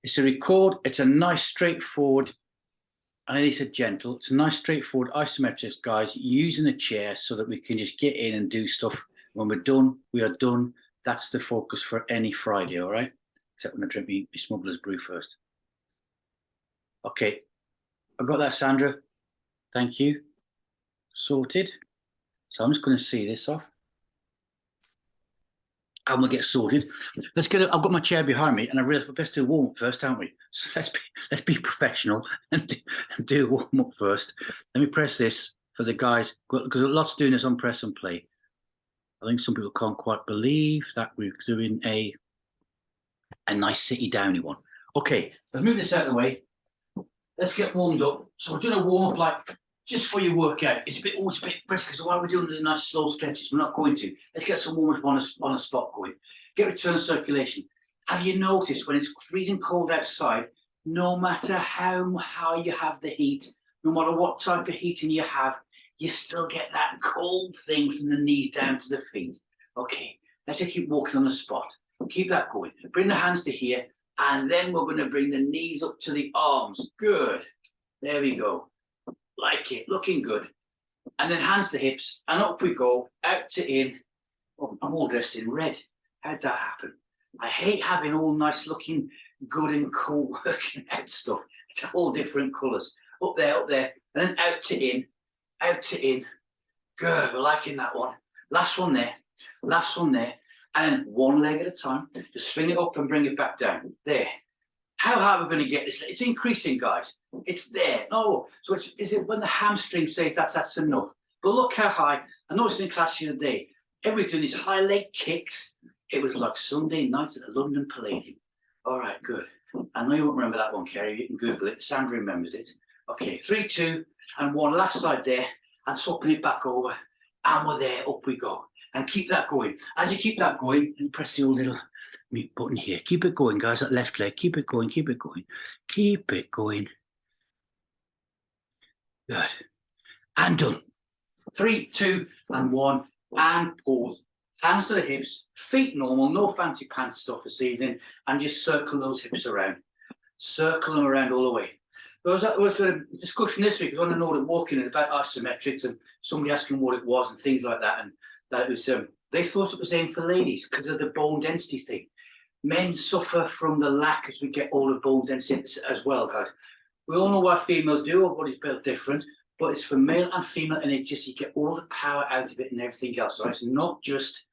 It's a record. It's a nice, straightforward, I know he said gentle. It's a nice, straightforward isometrics, guys, using a chair so that we can just get in and do stuff. When we're done, we are done. That's the focus for any Friday, all right? Except when I drink my Smuggler's Brew first. Okay, I got that, Sandra. Thank you. Sorted. So I'm just going to see this off. And we'll get sorted. Let's get it. I've got my chair behind me, and I realised we're best do a warm up first, aren't we? So let's be professional and do a warm up first. Let me press this for the guys, because lots doing this on press and play. I think some people can't quite believe that we're doing a nice city downy one. Okay, let's move this out of the way. Let's get warmed up. So we're doing a warm up like just for your workout. It's a bit brisk, so while we're doing the nice slow stretches, we're not going to. Let's get some warm up on a spot going. Get return circulation. Have you noticed when it's freezing cold outside, no matter how high you have the heat, no matter what type of heating you have, you still get that cold thing from the knees down to the feet. Okay, let's just keep walking on the spot. Keep that going. Bring the hands to here, and then we're going to bring the knees up to the arms. Good. There we go. Like it, looking good. And then hands to hips, and up we go, out to in. Oh, I'm all dressed in red. How'd that happen? I hate having all nice looking, good and cool working out stuff. It's all different colours. Up there, and then out to in, out to in. Good, we're liking that one. Last one there, and then one leg at a time. Just swing it up and bring it back down. There. How high are we going to get this? It's increasing, guys. It's there. No, so is it when the hamstring says that's enough? But look how high. I noticed in class the other day, everybody doing these high leg kicks. It was like Sunday night at the London Palladium. All right, good. I know you won't remember that one, Kerry. You can Google it. Sandra remembers it. Okay, 3, 2, and 1. Last side there, and swapping it back over, and we're there. Up we go, and keep that going. As you keep that going, and press the old little mute button here. Keep it going, guys. That left leg. Keep it going. Keep it going. Keep it going. Good. And done. 3, 2, and 1, and pause. Hands to the hips, feet normal, no fancy pants stuff this evening, and just circle those hips around. Circle them around all the way. There was a discussion this week, I was on a note at walking about isometrics, and somebody asking what it was and things like that, and that it was, they thought it was aimed for ladies because of the bone density thing. Men suffer from the lack as we get older bone density as well, guys. We all know why females do, everybody's built different, but it's for male and female, and it just, you get all the power out of it and everything else. So it's not just,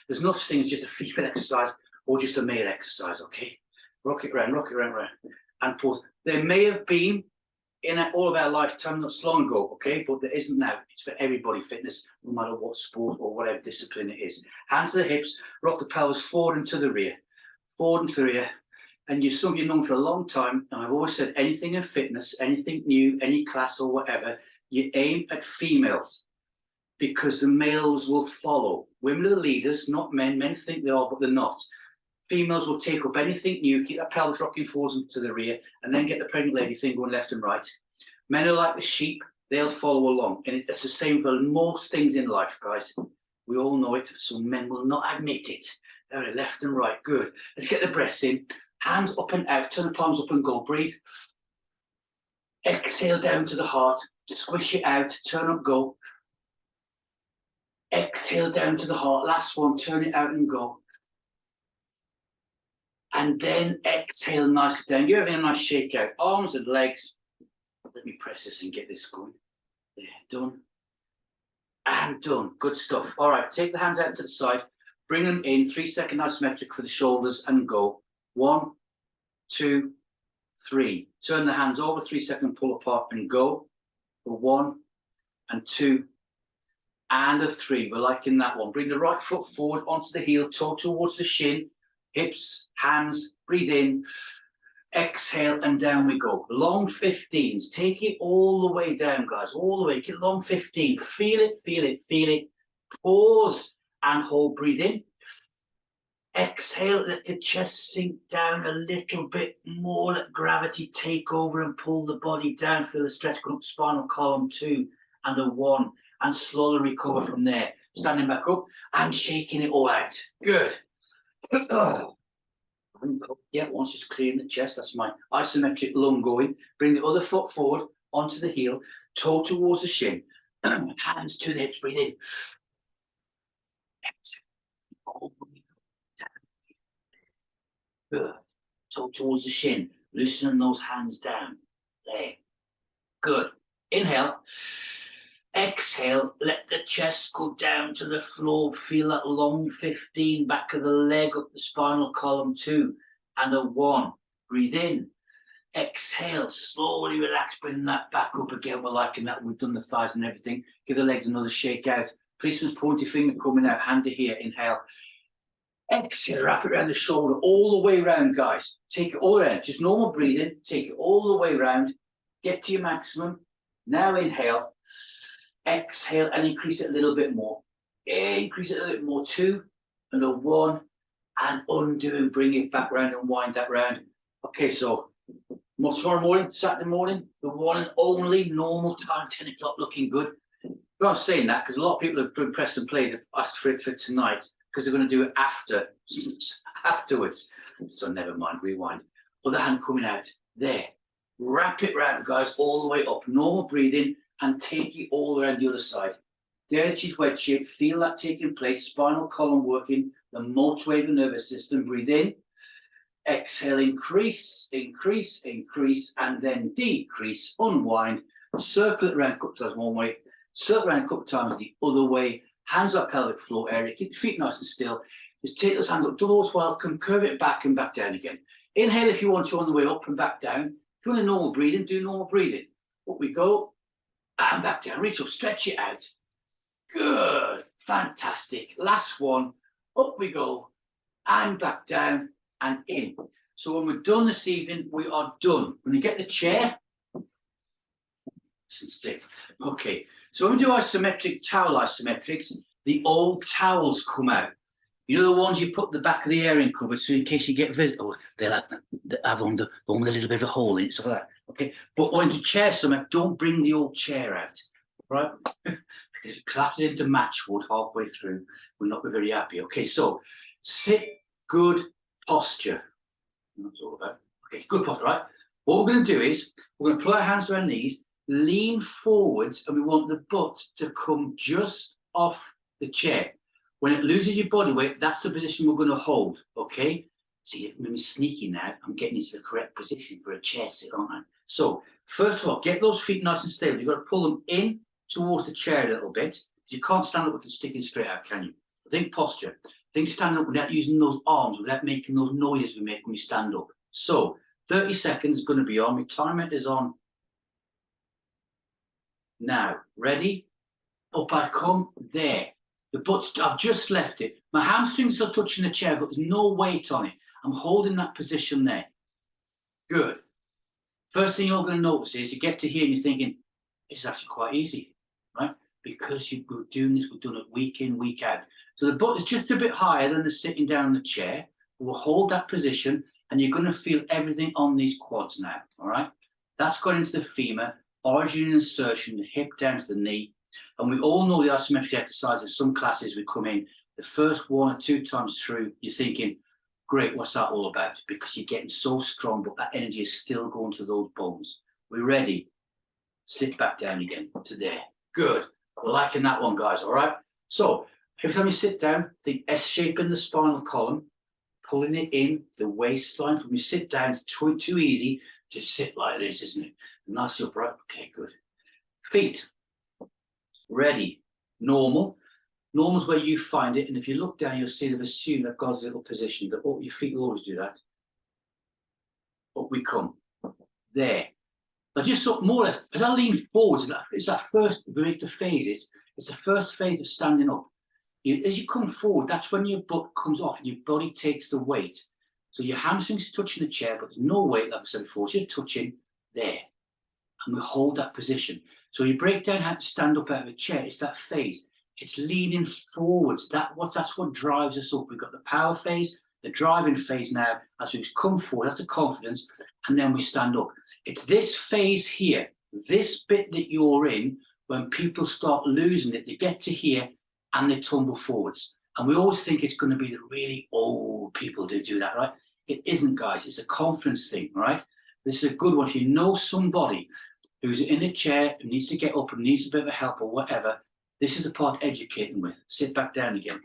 there's no such thing as just a female exercise or just a male exercise, okay? Rock it around, and pause. There may have been in all of our lifetime, not so long ago, okay, but there isn't now. It's for everybody, fitness, no matter what sport or whatever discipline it is. Hands to the hips, rock the pelvis forward and to the rear, and you're somebody known for a long time, and I've always said anything in fitness, anything new, any class or whatever, you aim at females because the males will follow. Women are the leaders, not men. Men think they are, but they're not. Females will take up anything new, keep that pelvis rocking forwards and to the rear, and then get the pregnant lady thing going left and right. Men are like the sheep, they'll follow along. And it's the same for most things in life, guys. We all know it, so men will not admit it. They're left and right, good. Let's get the breaths in. Hands up and out, turn the palms up and go, breathe. Exhale down to the heart, squish it out, turn up, go. Exhale down to the heart, last one, turn it out and go. And then exhale nicely down. You're having a nice shake out, arms and legs. Let me press this and get this going. There, done. And done, good stuff. All right, take the hands out to the side, bring them in, 3-second isometric for the shoulders and go. 1, 2, 3. Turn the hands over, 3-second pull apart and go. For 1 and 2 and a 3. We're liking that one. Bring the right foot forward onto the heel, toe towards the shin, hips, hands, breathe in, exhale, and down we go. Long 15s. Take it all the way down, guys, all the way. Get long 15. Feel it, feel it, feel it. Pause and hold, breathe in. Exhale, let the chest sink down a little bit more. Let gravity take over and pull the body down. Feel the stretch going up spinal column 2 and a 1. And slowly recover from there. Standing back up and shaking it all out. Good. Yeah, once it's clearing the chest, that's my isometric lung going. Bring the other foot forward onto the heel, toe towards the shin, hands to the hips, breathe in. Good. Toe towards the shin, loosening those hands down. There. Good. Inhale. Exhale, let the chest go down to the floor. Feel that long 15, back of the leg up the spinal column 2. And a 1. Breathe in. Exhale, slowly relax, bring that back up again. We're liking that. We've done the thighs and everything. Give the legs another shake out. Policeman's pointy finger coming out, hand to here. Inhale. Exhale, wrap it around the shoulder, all the way around, guys. Take it all around. Just normal breathing. Take it all the way around. Get to your maximum. Now inhale. Exhale and increase it a little bit more. Increase it a little bit more. 2 and a 1 and undo and bring it back round and wind that round. Okay, so more tomorrow morning, Saturday morning, the one and only normal time, 10 o'clock, looking good. But I'm saying that because a lot of people have been press and play, they've asked for it for tonight because they're going to do it afterwards. So never mind, rewind. Other hand coming out. There. Wrap it round, guys, all the way up. Normal breathing. And take it all around the other side. Dirty wedge shape, feel that taking place, spinal column working, the motorway of the nervous system. Breathe in, exhale, increase, increase, increase, and then decrease, unwind, circle it around a couple of times one way, circle around a couple of times the other way, hands up pelvic floor area, keep your feet nice and still. Just take those hands up, doors welcome, curve it back and back down again. Inhale if you want to on the way up and back down. If you want a normal breathing, do normal breathing. Up we go. And back down, reach up, stretch it out. Good, fantastic. Last one, up we go, and back down and in. So when we're done this evening, we are done. When you get the chair, sit still. Okay, so when we do isometric, towel isometrics, the old towels come out. You know the ones you put at the back of the airing cupboard, so in case you get visitors, they'll have one with a little bit of a hole in it, so like that. Okay, but when you chair something, don't bring the old chair out, right? Because if it collapses into matchwood halfway through, we'll not be very happy. Okay, so sit, good posture. That's all about. Okay, good posture, right? What we're going to do is we're going to put our hands to our knees, lean forwards, and we want the butt to come just off the chair. When it loses your body weight, that's the position we're going to hold, okay? See, it made me sneaky now. I'm getting into the correct position for a chair sit, aren't I? So, first of all, get those feet nice and stable. You've got to pull them in towards the chair a little bit. You can't stand up with them sticking straight out, can you? Think posture. Think standing up without using those arms, without making those noises we make when we stand up. So, 30 seconds is going to be on. My timer is on now. Ready? Up I come. There. The butt's, I've just left it. My hamstrings are touching the chair, but there's no weight on it. I'm holding that position there. Good. First thing you're going to notice is you get to here and you're thinking, it's actually quite easy, right? Because we're doing this, we've done it week in, week out. So the butt is just a bit higher than the sitting down in the chair. We'll hold that position and you're going to feel everything on these quads now, all right? That's gone into the femur, origin and insertion, the hip down to the knee. And we all know the isometric exercise. In some classes we come in, the first 1 or 2 times through, you're thinking, great, what's that all about? Because you're getting so strong, but that energy is still going to those bones. We're ready. Sit back down again to there. Good. We're liking that one, guys, all right? So every time you sit down, think S shape in the spinal column, pulling it in, the waistline. When you sit down, it's too easy to sit like this, isn't it? Nice upright. Okay, good. Feet. Ready, normal. Normal is where you find it, and if you look down, you'll see they've assumed that God's little position. That your feet will always do that. Up we come. There. Now, just so more or less, as I lean forwards, it's that first, we make the phases. It's the first phase of standing up. As you come forward, that's when your butt comes off and your body takes the weight. So your hamstrings are touching the chair, but there's no weight, like I said before. It's just touching there, and we hold that position. So you break down how to stand up out of a chair. It's that phase. It's leaning forwards. That's what drives us up. We've got the power phase, the driving phase now. As we come forward, that's the confidence, and then we stand up. It's this phase here, this bit that you're in, when people start losing it, they get to here and they tumble forwards. And we always think it's going to be the really old people who do that, right? It isn't, guys. It's a confidence thing, all right? This is a good one. If you know somebody who's in a chair and needs to get up and needs a bit of help or whatever, this is the part educating with. Sit back down again.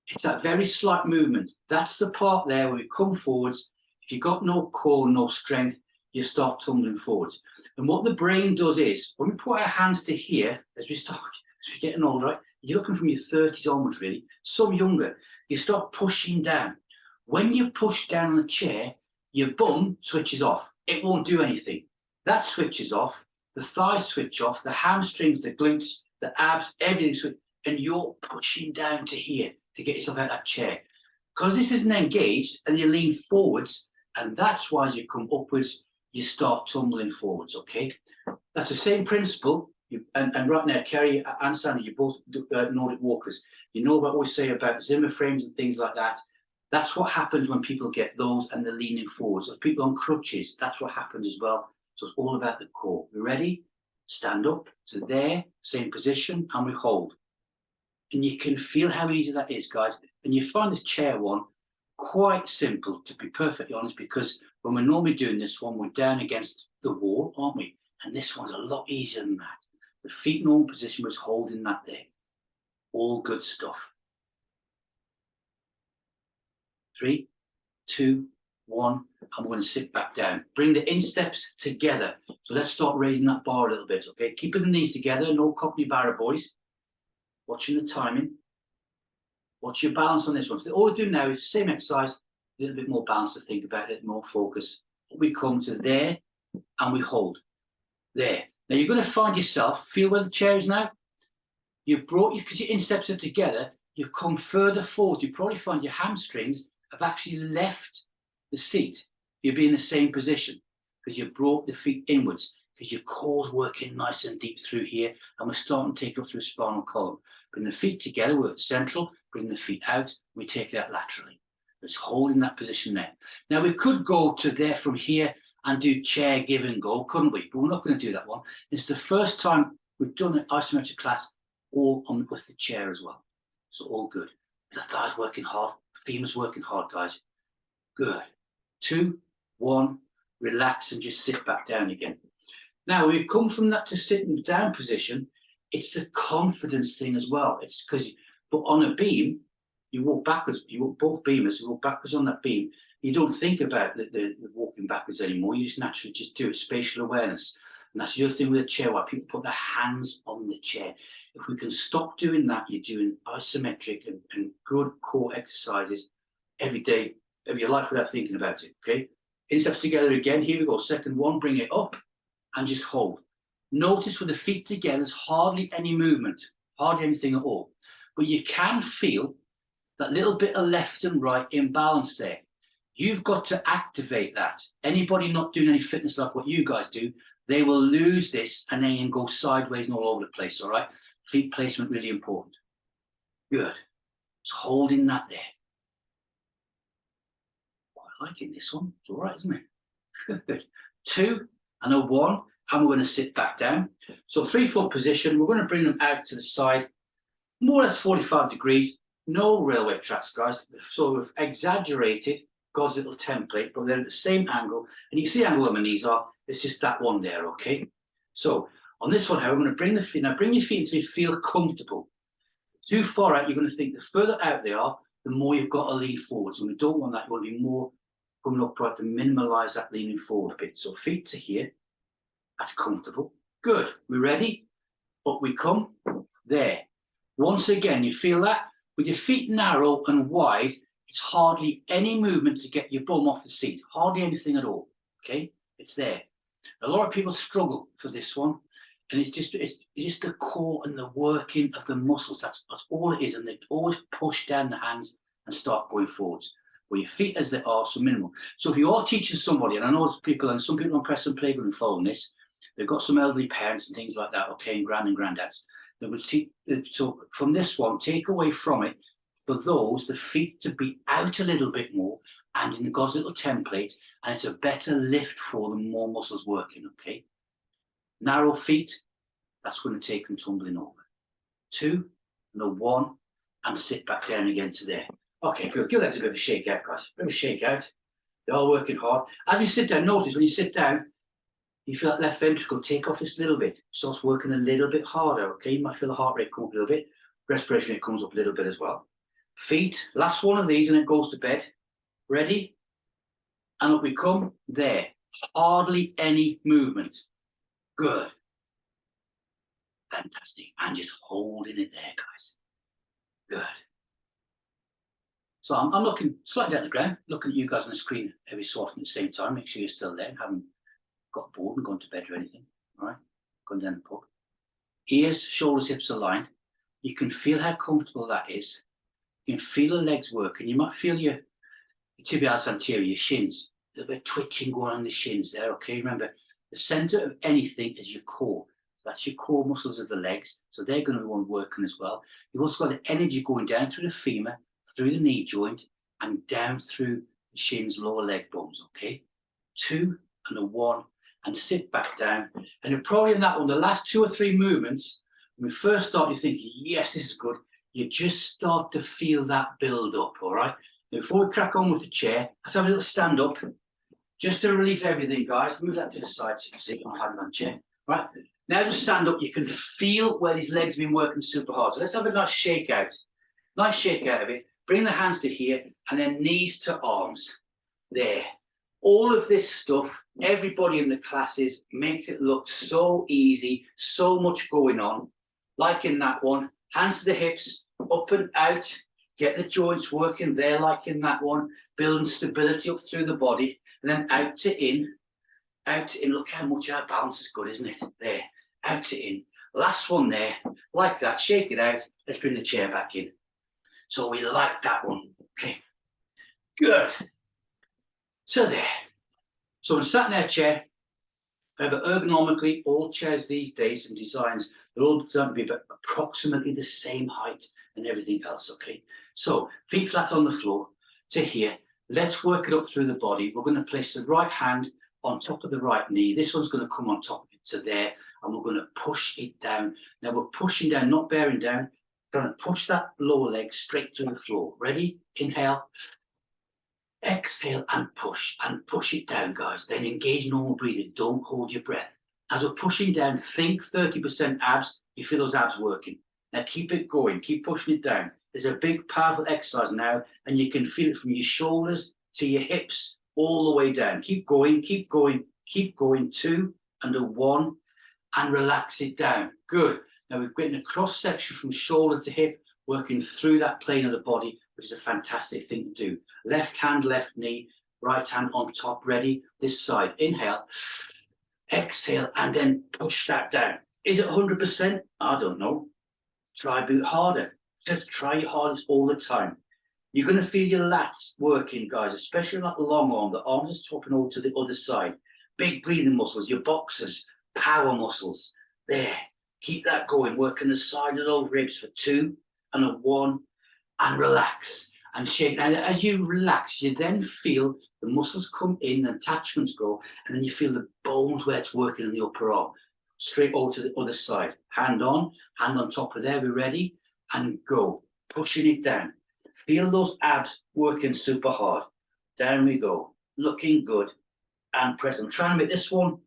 It's that very slight movement. That's the part there where we come forwards. If you've got no core, no strength, you start tumbling forwards. And what the brain does is, when we put our hands to here, as we're getting older, right? You're looking from your 30s onwards, really, some younger, you start pushing down. When you push down on the chair, your bum switches off. It won't do anything. That switches off, the thighs switch off, the hamstrings, the glutes, the abs, everything switches, and you're pushing down to here to get yourself out of that chair. Because this isn't engaged, and you lean forwards, and that's why as you come upwards, you start tumbling forwards, okay? That's the same principle. And right now, Kerry and Sandy, you both Nordic walkers. You know what I always say about Zimmer frames and things like that. That's what happens when people get those and they're leaning forwards. So people on crutches, that's what happens as well. So it's all about the core. We ready? Stand up to there, same position, and we hold. And you can feel how easy that is, guys. And you find this chair one quite simple, to be perfectly honest, because when we're normally doing this one, we're down against the wall, aren't we? And this one's a lot easier than that. The feet normal position was holding that there. All good stuff. 3, 2, 1, and we're going to sit back down. Bring the insteps together. So let's start raising that bar a little bit, okay? Keeping the knees together, no Cockney Barra boys. Watching the timing. What's your balance on this one? So all we do now is the same exercise, a little bit more balance to think about, a little more focus. We come to there, and we hold. There. Now you're going to find yourself, feel where the chair is now? You've brought, because your insteps are together, you come further forward. You probably find your hamstrings have actually left the seat. You'll be in the same position because you brought the feet inwards, because your core's working nice and deep through here, and we're starting to take it up through the spinal column. Bring the feet together, we're at central, bring the feet out, we take it out laterally. It's holding that position there. Now we could go to there from here and do chair give and go, couldn't we? But we're not going to do that one. It's the first time we've done an isometric class all on with the chair as well. So all good. The thighs working hard, femurs working hard, guys. Good. 2, 1, relax and just sit back down again. Now we come from that to sitting down position. It's the confidence thing as well. It's because, but on a beam, you walk backwards. You walk both beamers. You walk backwards on that beam. You don't think about the walking backwards anymore. You just naturally just do it. Spatial awareness. And that's the other thing with a chair, why people put their hands on the chair. If we can stop doing that, you're doing isometric and good core exercises every day of your life without thinking about it, okay? Insteps together again. Here we go. Second one, bring it up and just hold. Notice with the feet together, there's hardly any movement, hardly anything at all. But you can feel that little bit of left and right imbalance there. You've got to activate that. Anybody not doing any fitness like what you guys do, they will lose this and then go sideways and all over the place, all right? Feet placement, really important. Good. It's holding that there. Quite liking this one. It's all right, isn't it? Good. 2 and a 1, and we're going to sit back down. So 3-foot position, we're going to bring them out to the side, more or less 45 degrees. No railway tracks, guys. So we've exaggerated God's little template, but they're at the same angle. And you can see the angle where my knees are. It's just that one there, okay? So on this one, however, we're going to bring the feet. Now bring your feet until you feel comfortable. Too far out, you're going to think the further out they are, the more you've got to lean forward. So we don't want that. You want to be more coming upright to minimize that leaning forward a bit. So feet to here. That's comfortable. Good. We ready? Up we come. There. Once again, you feel that? With your feet narrow and wide, it's hardly any movement to get your bum off the seat. Hardly anything at all. Okay? It's there. A lot of people struggle for this one. And it's just the core and the working of the muscles. That's all it is. And they always push down the hands and start going forwards. Where your feet as they are, so minimal. So if you are teaching somebody, and I know people, and some people on Preston Playground and following this, they've got some elderly parents and things like that, okay, and granddads. They would teach, so from this one, take away from it, for those, the feet to be out a little bit more and in the God's little template, and it's a better lift for them, more muscles working, okay? Narrow feet, that's going to take them tumbling over. 2 and a 1, and sit back down again to there. Okay, good. Give that a bit of a shake out, guys. A bit of a shake out. They're all working hard. As you sit down, notice when you sit down, you feel that left ventricle take off just a little bit. Starts working a little bit harder, okay? You might feel the heart rate come up a little bit. Respiration rate comes up a little bit as well. Feet, last one of these and it goes to bed. Ready? And up we come. There. Hardly any movement. Good. Fantastic. And just holding it there, guys. Good. So I'm looking slightly at the ground, looking at you guys on the screen every so often at the same time. Make sure you're still there, haven't got bored and gone to bed or anything. All right, going down the pub. Ears, shoulders, hips aligned. You can feel how comfortable that is. You can feel the legs working. You might feel your tibialis anterior, your shins, a little bit of twitching going on the shins there. Okay, remember the center of anything is your core. That's your core muscles of the legs, so they're going to be one working as well. You've also got the energy going down through the femur, through the knee joint, and down through the shins, lower leg bones. Okay, 2 and a 1, and sit back down. And you're probably in that one, the last 2 or 3 movements, when we first start, you're thinking, yes, this is good. You just start to feel that build up, all right? Now, before we crack on with the chair, let's have a little stand up, just to relieve everything, guys. Move that to the side so you can see I'm having on chair, right? Now just stand up, you can feel where these legs have been working super hard. So let's have a nice shake out. Nice shake out of it. Bring the hands to here and then knees to arms. There. All of this stuff, everybody in the classes makes it look so easy, so much going on. Like in that one, hands to the hips, up and out. Get the joints working there like in that one. Building stability up through the body. And then out to in. Out to in. Look how much our balance is good, isn't it? There. Out to in. Last one there. Like that. Shake it out. Let's bring the chair back in. So we like that one. Okay. Good. So there. So when sat in our chair, however, ergonomically, all chairs these days and designs, they're all designed to be about approximately the same height and everything else, okay? So feet flat on the floor to here. Let's work it up through the body. We're going to place the right hand on top of the right knee. This one's going to come on top of it to there, and we're going to push it down. Now we're pushing down, not bearing down, trying to push that lower leg straight through the floor. Ready? Inhale. Exhale and push it down, guys. Then engage normal breathing. Don't hold your breath. As we're pushing down, think 30% abs. You feel those abs working. Now keep it going. Keep pushing it down. There's a big, powerful exercise now, and you can feel it from your shoulders to your hips all the way down. Keep going, keep going, keep going. 2 and a 1, and relax it down. Good. Now we've got a cross section from shoulder to hip, working through that plane of the body, which is a fantastic thing to do. Left hand, left knee, right hand on top, ready? This side. Inhale, exhale, and then push that down. Is it 100%? I don't know. Try a bit harder. Just try your hardest all the time. You're going to feel your lats working, guys, especially that long arm. The arms are swapping over to the other side. Big breathing muscles, your boxers, power muscles. There. Keep that going. Working the side of those ribs for 2 and a 1, and relax and shake. Now, as you relax, you then feel the muscles come in, and attachments go, and then you feel the bones where it's working in the upper arm. Straight over to the other side. Hand on top of there. We're ready, and go. Pushing it down. Feel those abs working super hard. Down we go. Looking good and press. I'm trying to make this one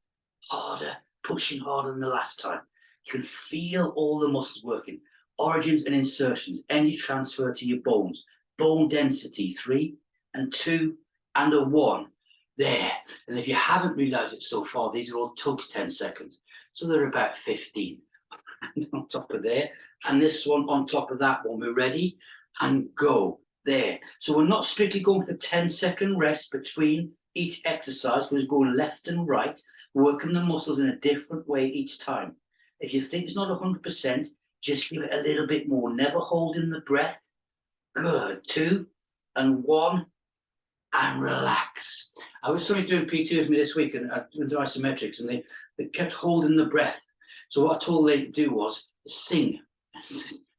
harder, pushing harder than the last time. You can feel all the muscles working. Origins and insertions, energy transfer to your bones. Bone density, 3 and 2 and a 1. There. And if you haven't realized it so far, these are all tugs 10 seconds. So they're about 15. And on top of there. And this one on top of that one. We're ready, and go. There. So we're not strictly going for the 10-second rest between each exercise. We're going left and right, working the muscles in a different way each time. If you think it's not 100%, just give it a little bit more. Never holding the breath. Good. 2 and 1, and relax. I was somebody doing PT with me this week, and doing isometrics, and they kept holding the breath. So what I told them to do was sing,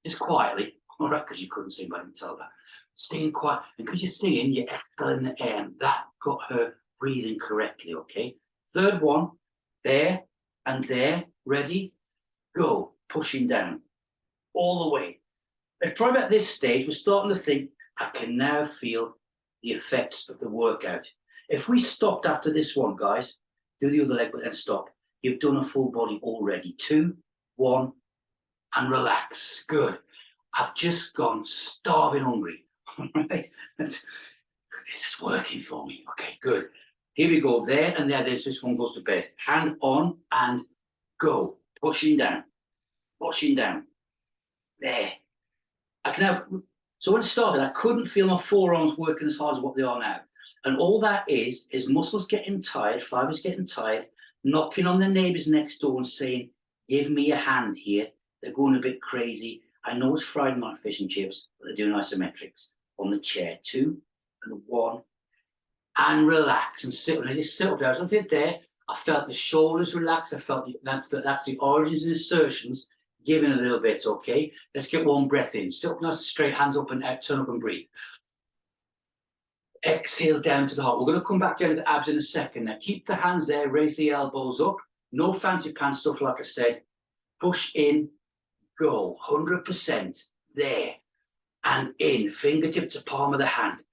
just quietly. All right, because you couldn't sing, but I can tell that. Singing quiet, and because you're singing, you're exhaling the air, and that got her breathing correctly. Okay. 3rd one, there and there. Ready, go. Pushing down. All the way. But probably at this stage, we're starting to think, I can now feel the effects of the workout. If we stopped after this one, guys, do the other leg, but then stop. You've done a full body already. 2, 1, and relax. Good. I've just gone starving hungry. Right? It's working for me. Okay, good. Here we go. There and there. There's this one goes to bed. Hand on and go. Pushing down. Pushing down. There. I can have. So when I started, I couldn't feel my forearms working as hard as what they are now. And all that is muscles getting tired, fibers getting tired, knocking on the neighbors next door and saying, give me a hand here. They're going a bit crazy. I know it's Friday night fish and chips, but they're doing isometrics on the chair. 2 and 1, and relax and sit. When I just sit up there, as I did there, I felt the shoulders relax. I felt that's the origins and insertions giving a little bit. Okay, let's get one breath in. Sit up nice and straight, hands up and out, turn up and breathe. Exhale down to the heart. We're going to come back down to the abs in a second. Now keep the hands there, raise the elbows up. No fancy pants stuff, like I said. Push in, go, 100% there and in, fingertip to palm of the hand.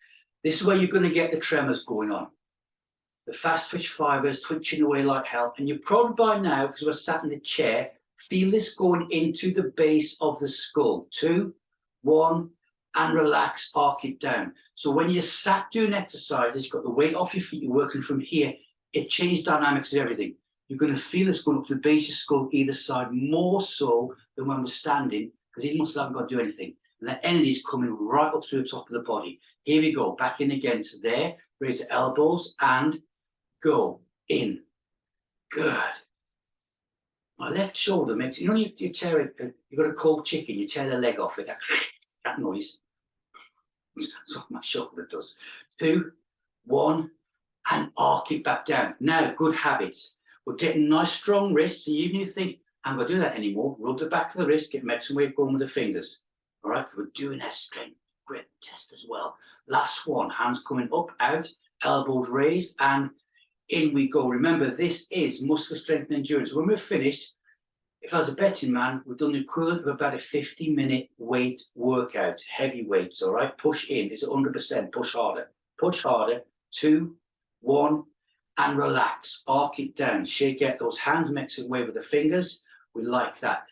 This is where you're going to get the tremors going on. The fast twitch fibers twitching away like hell. And you probably by now, because we're sat in the chair, feel this going into the base of the skull. 2, 1, and relax, arc it down. So when you're sat doing exercises, you've got the weight off your feet, you're working from here, it changes dynamics of everything. You're going to feel this going up to the base of the skull either side, more so than when we're standing, because these muscles haven't got to do anything. And that energy is coming right up through the top of the body. Here we go, back in again to there, raise the elbows and go in. Good. My left shoulder makes, you know, you tear it, you've got a cold chicken, you tear the leg off it, that noise. That's what my shoulder does. 2, 1, and arc it back down. Now, good habits. We're getting nice strong wrists, and even if you think, I'm going to do that anymore, rub the back of the wrist, get medicine wave going with the fingers. All right, we're doing our strength grip test as well. Last one, hands coming up, out, elbows raised, and in we go. Remember, this is muscular strength and endurance. When we're finished, if I was a betting man, we've done the equivalent of about a 50-minute weight workout, heavy weights, all right? Push in, it's 100%, push harder. Push harder, 2, 1, and relax. Arc it down, shake out those hands, mix it away with the fingers. We like that.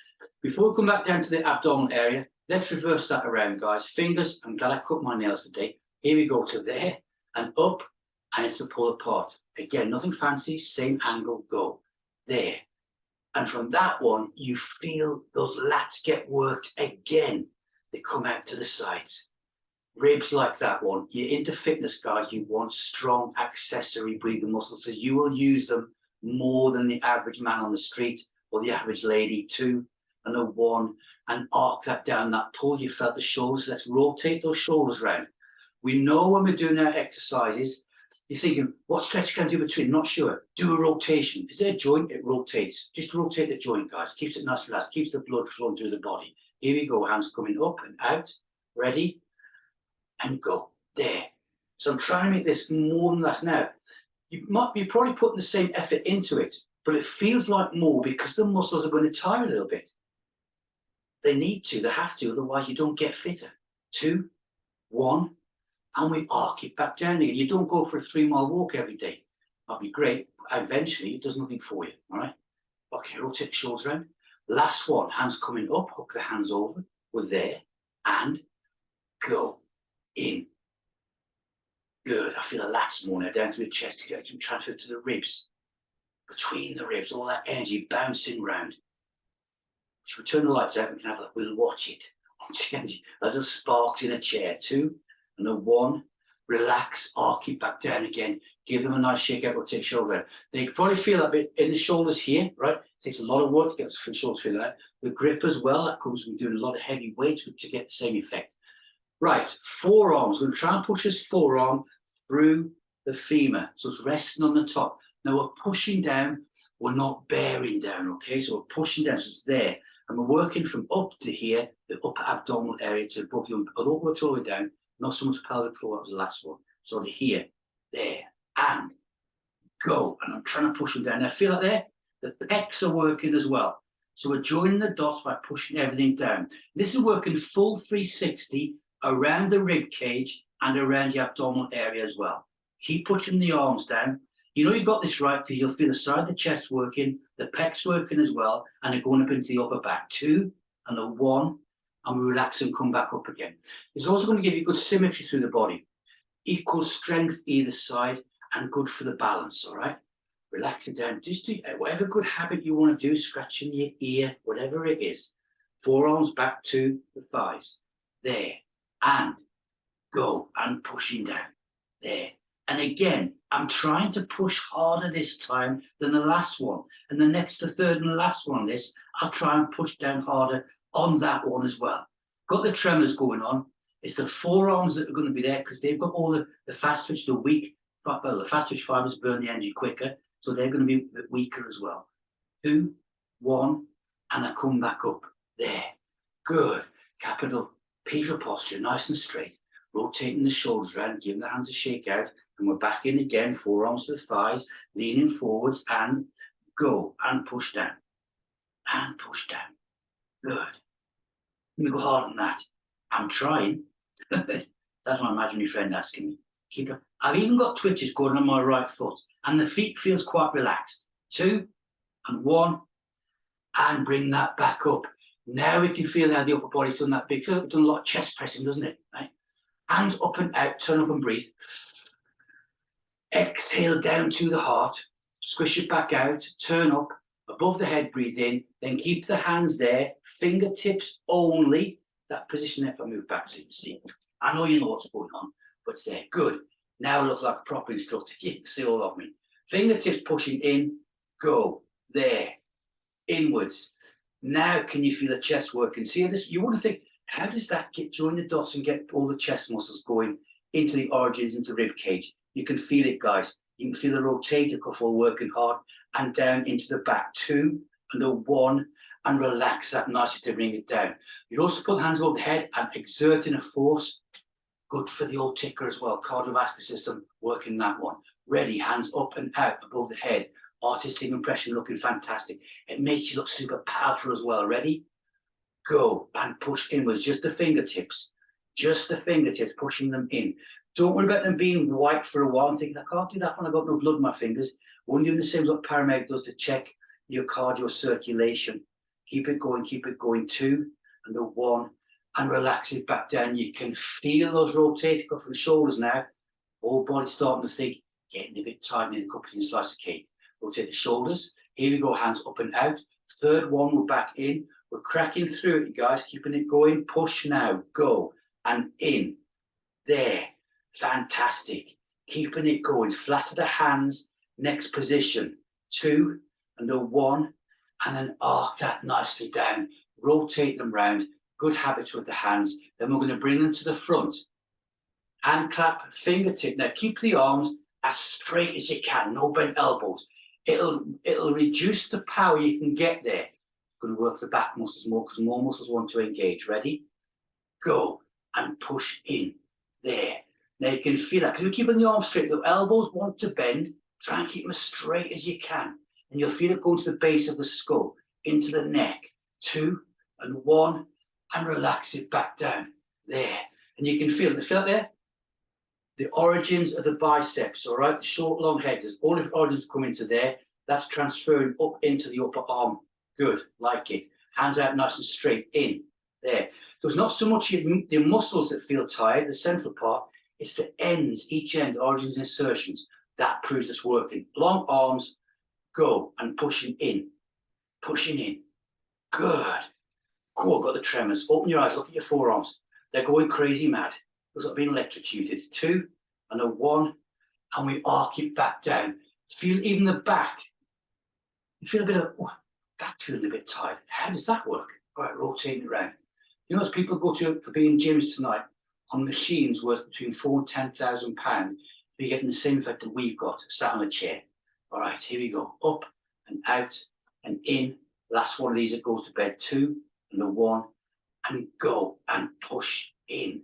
Before we come back down to the abdominal area, let's reverse that around, guys. Fingers, I'm glad I cut my nails today. Here we go to there and up, and it's a pull apart. Again, nothing fancy, same angle, go. There. And from that one, you feel those lats get worked again. They come out to the sides. Ribs like that one. You're into fitness, guys. You want strong accessory breathing muscles because you will use them more than the average man on the street or the average lady. 2 and a 1, and arc that down. That pull, you felt the shoulders. Let's rotate those shoulders round. We know when we're doing our exercises, you're thinking, what stretch can I do between? Not sure. Do a rotation. Is there a joint? It rotates. Just rotate the joint, guys. Keeps it nice and relaxed. Keeps the blood flowing through the body. Here we go. Hands coming up and out. Ready? And go. There. So I'm trying to make this more than that. Now, you might be probably putting the same effort into it, but it feels like more because the muscles are going to tire a little bit. They need to. They have to. Otherwise, you don't get fitter. 2, 1. And we arc it back down again. You don't go for a 3-mile walk every day. That'd be great. Eventually, it does nothing for you. All right. Okay, rotate the shoulders around. Last one, hands coming up, hook the hands over. We're there. And go in. Good. I feel the lats more now down through the chest to get transferred to the ribs. Between the ribs, all that energy bouncing round. Should we turn the lights out? We'll watch it. Little sparks in a chair. 2 and a 1, relax, arc it back down again, give them a nice shake out, rotate shoulder out. Then you can probably feel that bit in the shoulders here, right? It takes a lot of work to get the shoulders feeling that. The grip as well, that comes from doing a lot of heavy weights to get the same effect. Right, forearms, we're going to try and push this forearm through the femur, so it's resting on the top. Now we're pushing down, we're not bearing down, okay? So we're pushing down, so it's there. And we're working from up to here, the upper abdominal area to above the, I don't go all the way down, not so much pelvic floor, that was the last one. So to here, there, and go. And I'm trying to push them down. Now feel like there, the pecs are working as well. So we're joining the dots by pushing everything down. This is working full 360 around the rib cage and around the abdominal area as well. Keep pushing the arms down. You know you've got this right because you'll feel the side of the chest working, the pecs working as well, and they're going up into the upper back. 2 and a 1, and we relax and come back up again. It's also going to give you good symmetry through the body, equal strength either side, and good for the balance, all right? Relax it down. Just do whatever good habit you want to do, scratching your ear, whatever it is. Forearms back to the thighs. There. And go. And pushing down. There. And again, I'm trying to push harder this time than the last one. And the next, the third and the last one, this, I'll try and push down harder on that one as well. Got the tremors going on. It's the forearms that are going to be there because they've got all the fast twitch, the weak, well, the fast twitch fibers burn the energy quicker. So they're going to be a bit weaker as well. 2, 1, and I come back up. There. Good. Capital P for posture, nice and straight. Rotating the shoulders around, giving the hands a shake out. And we're back in again, forearms to the thighs, leaning forwards and go and push down. And push down. Good. Let me go harder than that. I'm trying. That's my imaginary friend asking me. Keep it. I've even got twitches going on my right foot, and the feet feels quite relaxed. 2 and 1, and bring that back up. Now we can feel how the upper body's done that big. Feel like we've done a lot of chest pressing, doesn't it? Right? Hands up and out, turn up and breathe. Exhale down to the heart. Squish it back out, turn up, above the head, breathe in, then keep the hands there, fingertips only. That position there, if I move back so you can see. I know you know what's going on, but it's there. Good. Now I look like a proper instructor. You can see all of me. Fingertips pushing in, go. There. Inwards. Now can you feel the chest working? See this? You want to think, how does that join the dots and get all the chest muscles going into the origins, into the rib cage? You can feel it, guys. You can feel the rotator cuff all working hard and down into the back. 2 and a 1, and relax that nicely to bring it down. You also put the hands above the head and exerting a force. Good for the old ticker as well. Cardiovascular system working that one. Ready, hands up and out above the head. Artistic impression looking fantastic. It makes you look super powerful as well. Ready? Go and push inwards. Just the fingertips. Just the fingertips, pushing them in. Don't worry about them being white for a while and thinking, I can't do that when I've got no blood in my fingers. Only doing the same as what paramedic does to check your cardio circulation. Keep it going, keep it going. 2 and a 1, and relax it back down. You can feel those rotating off the shoulders now. Whole body starting to think, getting a bit tight in a cup of slice of cake. Rotate the shoulders. Here we go, hands up and out. Third one, we're back in. We're cracking through it, you guys, keeping it going. Push now, go, and in. There. Fantastic. Keeping it going. Flatter the hands. Next position. 2 and a 1, and then arc that nicely down. Rotate them round. Good habits with the hands. Then we're going to bring them to the front. Hand clap, fingertip. Now keep the arms as straight as you can. No bent elbows. It'll reduce the power you can get there. Going to work the back muscles more because more muscles want to engage. Ready? Go and push in. There. Now you can feel that because we're keeping the arms straight. The elbows want to bend. Try and keep them as straight as you can. And you'll feel it going to the base of the skull, into the neck. 2 and 1, and relax it back down. There. And you can feel it. Feel it there? The origins of the biceps, all right? The short, long head. There's all the origins come into there. That's transferring up into the upper arm. Good. Like it. Hands out nice and straight. In. There. So it's not so much the muscles that feel tired, the central part. It's the ends, each end, origins and insertions. That proves it's working. Long arms. Go and pushing in. Pushing in. Good. Cool, got the tremors. Open your eyes, look at your forearms. They're going crazy mad. Looks like being electrocuted. 2 and a 1, and we arc it back down. Feel even the back. You feel a bit of, back's feeling a bit tight. How does that work? All right, rotating around. You know, as people go to for being gyms tonight on machines worth between £4,000 and £10,000, you're getting the same effect that we've got, sat on a chair. All right, here we go. Up and out and in. Last one of these that goes to bed. 2 and a 1, and go and push in.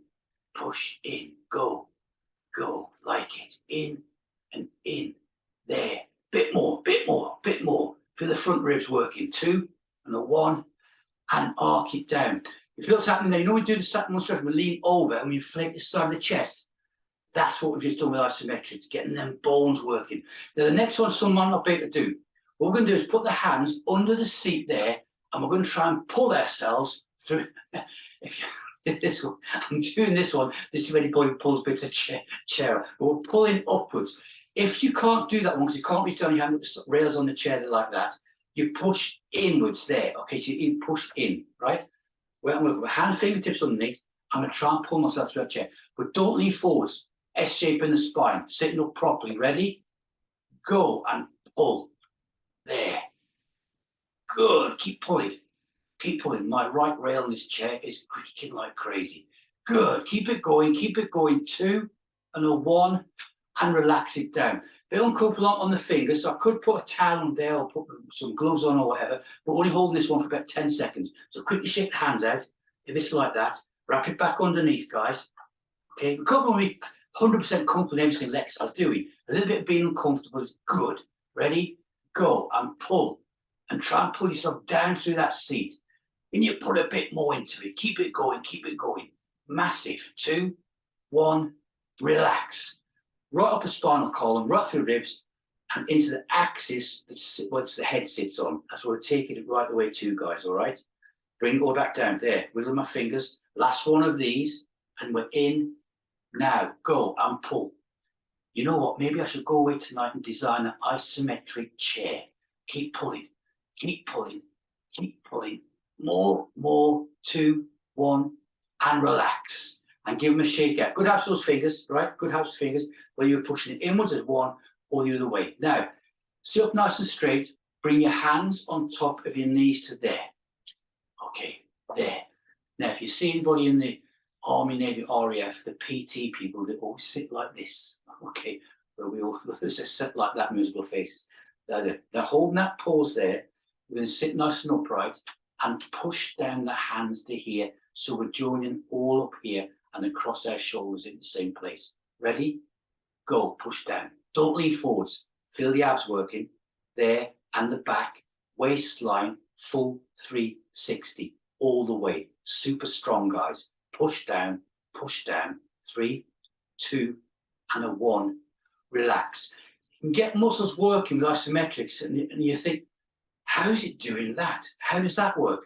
Push in. Go. Go. Like it. In and in. There. Bit more. Bit more. Bit more. Feel the front ribs working. 2 and a 1, and arc it down. You feel what's happening there? You know we do the sat one stretch, we lean over and we inflate the side of the chest. That's what we've just done with isometrics, getting them bones working. Now, the next one, some might not be able to do. What we're going to do is put the hands under the seat there, and we're going to try and pull ourselves through. If this one, I'm doing this one. This is when anybody pulls bits of chair. But we're pulling upwards. If you can't do that one, because you can't reach down your hand with the rails on the chair like that, you push inwards there. Okay, so you push in, right? Well, I'm going to put my hand fingertips underneath. I'm going to try and pull myself through that chair. But don't lean forwards. S shape in the spine, sitting up properly. Ready? Go and pull. There. Good. Keep pulling. Keep pulling. My right rail in this chair is creaking like crazy. Good. Keep it going. Keep it going. 2 and a 1 and relax it down. A bit uncomfortable on the fingers, so I could put a towel on there or put some gloves on or whatever, but only holding this one for about 10 seconds. So quickly shake the hands out. If it's like that, wrap it back underneath, guys. Okay, we can't be 100% comfortable in every single exercise, do we? A little bit of being uncomfortable is good. Ready? Go and pull. And try and pull yourself down through that seat. And you put a bit more into it. Keep it going, keep it going. Massive. 2, 1, relax. Right up the spinal column, right through ribs, and into the axis which the head sits on. That's what we're taking it right the way to, guys, all right? Bring it all back down. There, wiggle my fingers. Last one of these, and we're in. Now, go and pull. You know what? Maybe I should go away tonight and design an isometric chair. Keep pulling, keep pulling, keep pulling. More, 2, 1, and relax. And give them a shake out. Good house those fingers, right? Good house fingers, where you're pushing it inwards as 1 or the other way. Now, sit up nice and straight. Bring your hands on top of your knees to there. Okay, there. Now, if you see anybody in the Army, Navy, RAF, the PT people, they always sit like this. Okay, where we all just sit like that, miserable faces. They're holding that pose there. We're going to sit nice and upright and push down the hands to here. So we're joining all up here and across our shoulders in the same place. Ready? Go, push down. Don't lean forwards. Feel the abs working. There and the back. Waistline, full 360. All the way. Super strong, guys. Push down, 3, 2, and a 1. Relax. You can get muscles working with isometrics, and you think, how is it doing that? How does that work?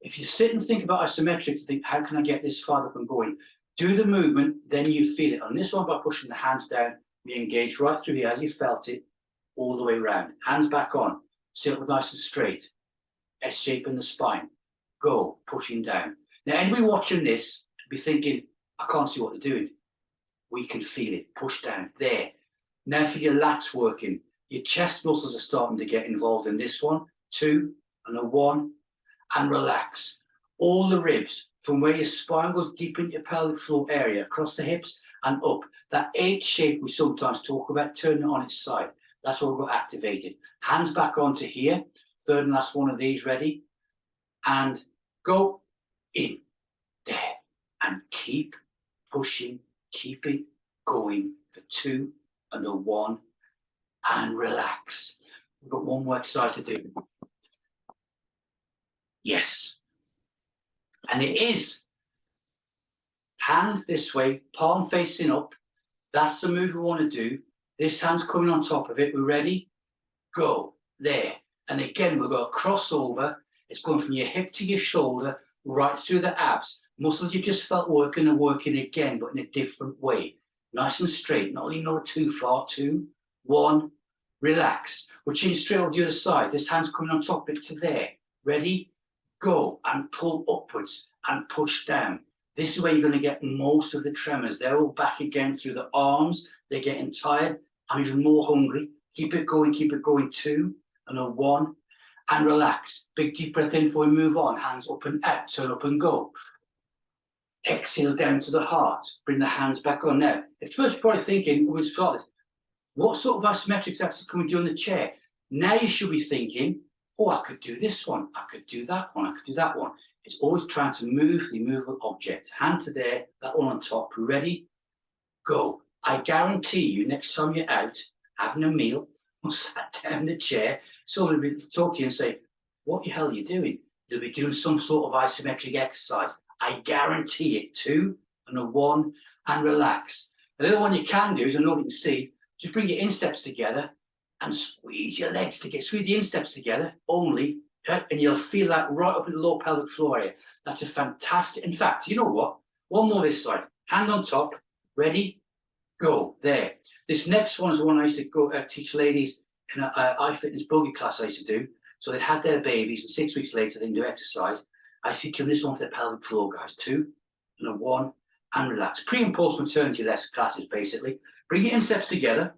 If you sit and think about isometrics and think, how can I get this far up and going? Do the movement, then you feel it. On this one, by pushing the hands down, you engage right through here as you felt it, all the way around. Hands back on. Sit up nice and straight. S shape in the spine. Go, pushing down. Now, anybody watching this be thinking, I can't see what they're doing. We can feel it. Push down. There. Now feel your lats working. Your chest muscles are starting to get involved in this one. 2 and a 1. And relax. All the ribs, from where your spine goes deep into your pelvic floor area, across the hips and up. That H shape we sometimes talk about, turning it on its side. That's what we've got activated. Hands back onto here. Third and last one of these, ready? And go in. There. And keep pushing, keep it going for 2 and a 1. And relax. We've got one more exercise to do. Yes. And it is hand this way, palm facing up. That's the move we want to do. This hand's coming on top of it. We're ready? Go. There. And again, we've got a crossover. It's going from your hip to your shoulder, right through the abs. Muscles you just felt working and working again, but in a different way. Nice and straight, not leaning over too far. 2, 1, relax. We're changing straight over the other side. This hand's coming on top of it to there. Ready? Go and pull upwards and push down. This is where you're going to get most of the tremors. They're all back again through the arms. They're getting tired. I'm even more hungry. Keep it going, 2 and a 1. And relax. Big deep breath in before we move on. Hands up and out. Turn up and go. Exhale down to the heart. Bring the hands back on. Now, at first you're probably thinking, when we started, what sort of isometrics actually can we do in the chair? Now you should be thinking, oh, I could do this one. I could do that one. I could do that one. It's always trying to move the immovable object. Hand to there, that one on top. Ready? Go. I guarantee you, next time you're out having a meal or sat down in the chair, someone will talk to you and say, what the hell are you doing? You'll be doing some sort of isometric exercise. I guarantee it. 2 and a 1 and relax. The other one you can do is, I know you can see, just bring your insteps together and squeeze your legs together, squeeze the insteps together only, and you'll feel that right up in the lower pelvic floor area. That's a fantastic, in fact, you know what? One more this side, hand on top, ready, go, there. This next one is the one I used to go teach ladies in an iFitness bogey class I used to do. So they'd had their babies, and 6 weeks later, they didn't do exercise. I teach them this one for their pelvic floor, guys. 2 and a 1, and relax. Pre and post maternity classes, basically. Bring your insteps together.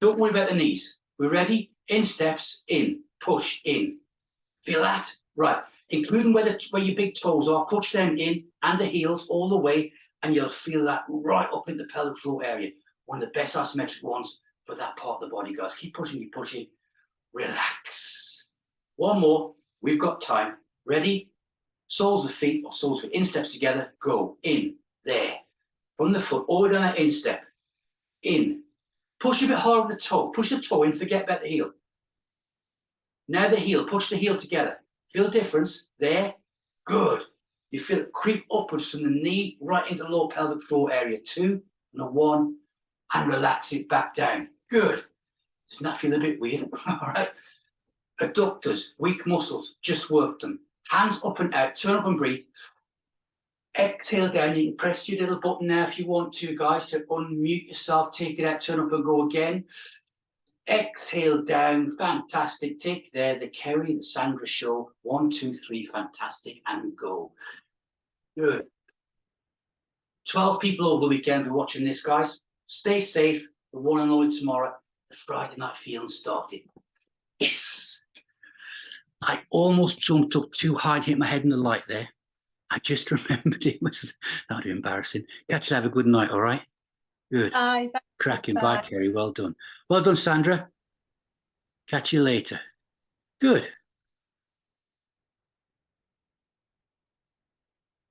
Don't worry about the knees. We're ready? Insteps, in, push, in. Feel that? Right. Including where your big toes are, push them in, and the heels all the way, and you'll feel that right up in the pelvic floor area. One of the best isometric ones for that part of the body, guys. Keep pushing, keep pushing. Relax. One more. We've got time. Ready? Soles of feet, or soles of insteps together. Go. In. There. From the foot, all the way down that instep. In. Push a bit harder on the toe. Push the toe in, forget about the heel. Now the heel. Push the heel together. Feel the difference? There. Good. You feel it creep upwards from the knee right into the lower pelvic floor area. 2 and a 1. And relax it back down. Good. Doesn't that feel a bit weird? All right. Adductors, weak muscles, just work them. Hands up and out, turn up and breathe. Exhale down. You can press your little button now if you want to, guys, to unmute yourself. Take it out, turn up and go again. Exhale down. Fantastic. Take there the Kerry, the Sandra show. 1, 2, 3. Fantastic. And go. Good. 12 people over the weekend are watching this, guys. Stay safe. The one and only tomorrow. The Friday night feeling started. Yes. I almost jumped up too high and hit my head in the light there. I just remembered it was not embarrassing. Catch you, have a good night, all right? Good. Cracking. Bye, Kerry. Well done. Well done, Sandra. Catch you later. Good.